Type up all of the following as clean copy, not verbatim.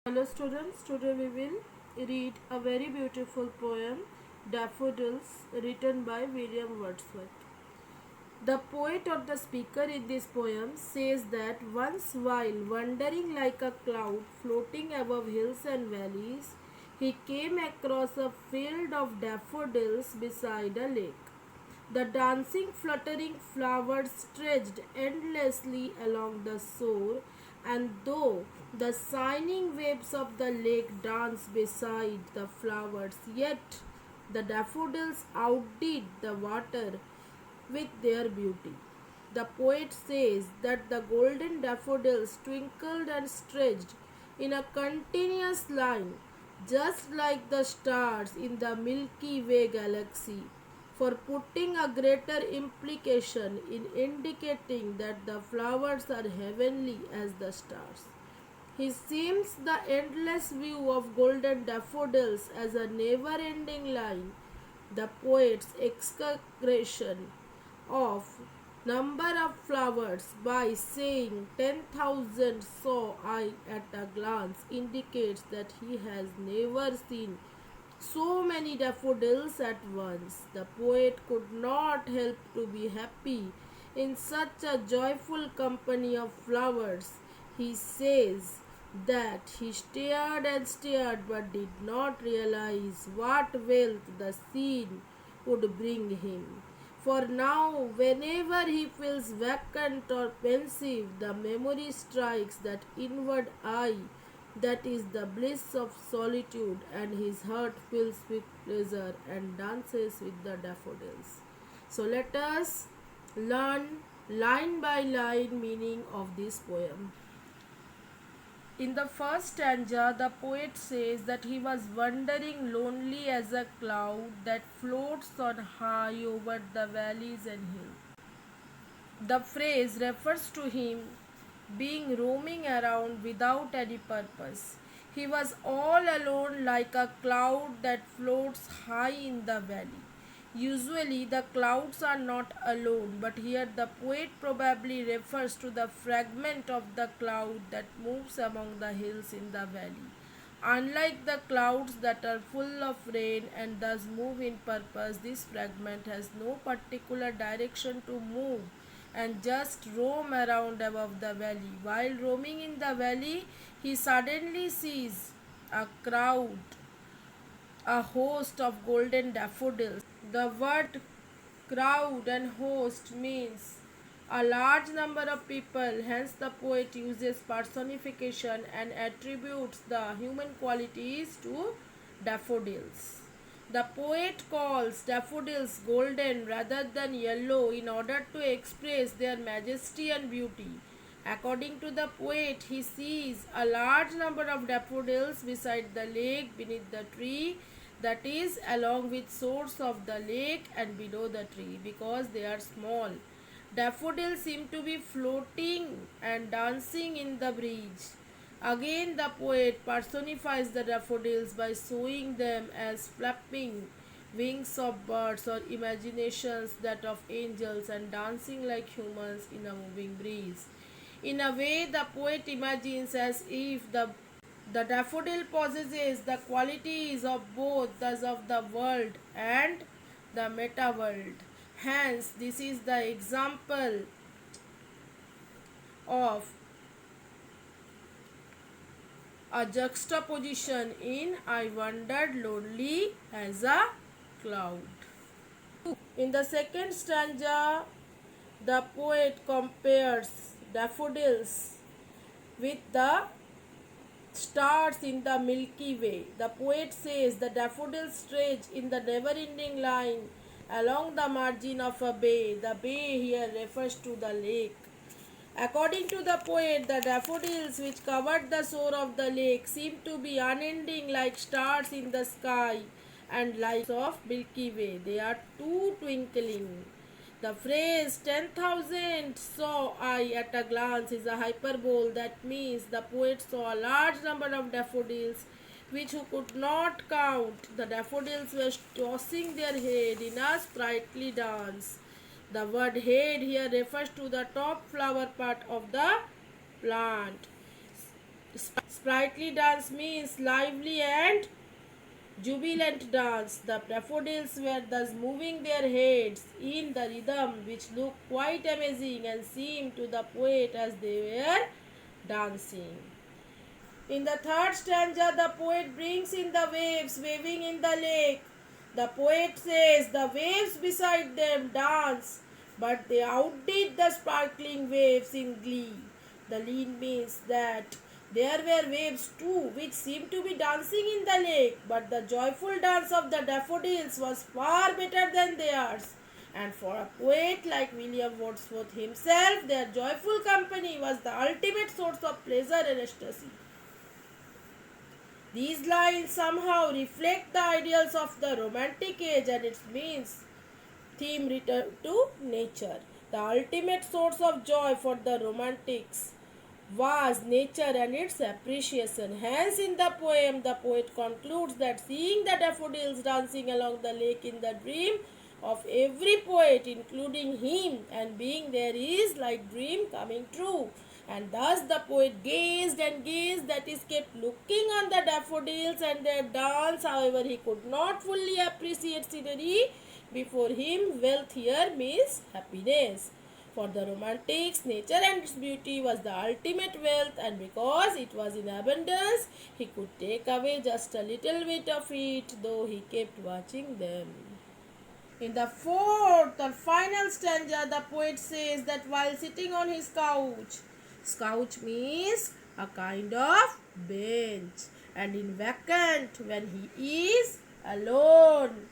Hello students, today we will read a very beautiful poem, Daffodils, written by William Wordsworth. The poet or the speaker in this poem says that once while wandering like a cloud floating above hills and valleys, he came across a field of daffodils beside a lake. The dancing, fluttering flowers stretched endlessly along the shore, and though the shining waves of the lake danced beside the flowers, yet the daffodils outdid the water with their beauty. The poet says that the golden daffodils twinkled and stretched in a continuous line, just like the stars in the Milky Way galaxy, for putting a greater implication in indicating that the flowers are heavenly as the stars. He seems the endless view of golden daffodils as a never ending line, the poet's exclamation of number of flowers by saying 10,000 saw I at a glance indicates that he has never seen so many daffodils at once. The poet could not help to be happy in such a joyful company of flowers. He says that he stared and stared but did not realize what wealth the scene would bring him. For now, whenever he feels vacant or pensive, the memory strikes that inward eye that is the bliss of solitude, and his heart fills with pleasure and dances with the daffodils. So let us learn line by line meaning of this poem. In the first stanza, the poet says that he was wandering lonely as a cloud that floats on high over the valleys and hills. The phrase refers to him being roaming around without any purpose. He was all alone like a cloud that floats high in the valley. Usually, the clouds are not alone, but here the poet probably refers to the fragment of the cloud that moves among the hills in the valley. Unlike the clouds that are full of rain and thus move in purpose, this fragment has no particular direction to move and just roam around above the valley. While roaming in the valley, he suddenly sees a crowd, a host of golden daffodils. The word crowd and host means a large number of people, hence, the poet uses personification and attributes the human qualities to daffodils. The poet calls daffodils golden rather than yellow in order to express their majesty and beauty. According to the poet, he sees a large number of daffodils beside the lake beneath the tree, that is, along with source of the lake and below the tree, because they are small. Daffodils seem to be floating and dancing in the breeze. Again, the poet personifies the daffodils by showing them as flapping wings of birds or imaginations that of angels and dancing like humans in a moving breeze. In a way, the poet imagines as if the daffodil possesses the qualities of both those of the world and the meta world. Hence, this is the example of a juxtaposition in I wandered lonely as a cloud. In the second stanza, the poet compares daffodils with the stars in the Milky Way. The poet says the daffodils stretch in the never ending line along the margin of a bay. The bay here refers to the lake. According to the poet, the daffodils which covered the shore of the lake seemed to be unending like stars in the sky and lights of Milky Way. They are too twinkling. The phrase 10,000 saw I at a glance is a hyperbole that means the poet saw a large number of daffodils which he could not count. The daffodils were tossing their head in a sprightly dance. The word head here refers to the top flower part of the plant. Sprightly dance means lively and jubilant dance. The daffodils were thus moving their heads in the rhythm, which looked quite amazing and seemed to the poet as they were dancing. In the third stanza, the poet brings in the waves waving in the lake. The poet says the waves beside them dance, but they outdid the sparkling waves in glee. The line means that there were waves too, which seemed to be dancing in the lake, but the joyful dance of the daffodils was far better than theirs. And for a poet like William Wordsworth himself, their joyful company was the ultimate source of pleasure and ecstasy. These lines somehow reflect the ideals of the Romantic age and its means theme return to nature. The ultimate source of joy for the Romantics was nature and its appreciation. Hence, in the poem, the poet concludes that seeing the daffodils dancing along the lake in the dream of every poet, including him, and being there is like dream coming true. And thus the poet gazed and gazed, that is, kept looking on the daffodils and their dance. However, he could not fully appreciate scenery before him. Wealth here means happiness. For the Romantics, nature and its beauty was the ultimate wealth, and because it was in abundance, he could take away just a little bit of it, though he kept watching them. In the fourth or final stanza, the poet says that while sitting on his couch means a kind of bench, and in vacant, when he is alone,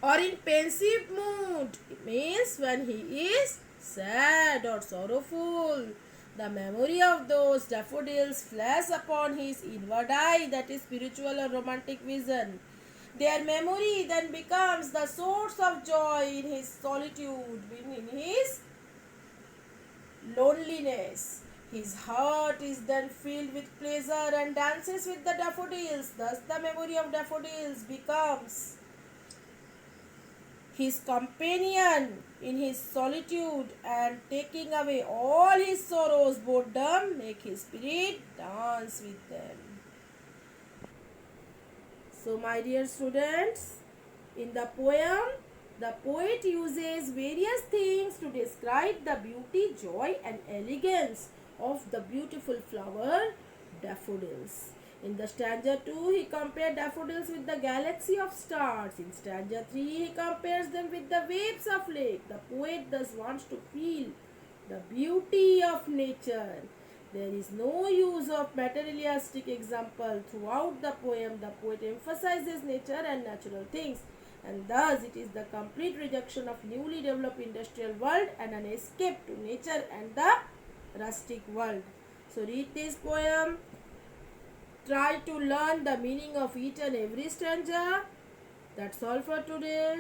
or in pensive mood, means when he is sad or sorrowful. The memory of those daffodils flash upon his inward eye, that is spiritual or romantic vision. Their memory then becomes the source of joy in his solitude, in his loneliness. His heart is then filled with pleasure and dances with the daffodils. Thus, the memory of daffodils becomes his companion in his solitude, and taking away all his sorrows, boredom, make his spirit dance with them. So, my dear students, in the poem, the poet uses various things to describe the beauty, joy, and elegance of the beautiful flower daffodils. In the stanza 2, he compared daffodils with the galaxy of stars. In stanza 3, he compares them with the waves of lake. The poet thus wants to feel the beauty of nature. There is no use of materialistic example throughout the poem. The poet emphasizes nature and natural things, and thus it is the complete rejection of newly developed industrial world and an escape to nature and the rustic world. So read this poem. Try to learn the meaning of each and every stanza. That's all for today.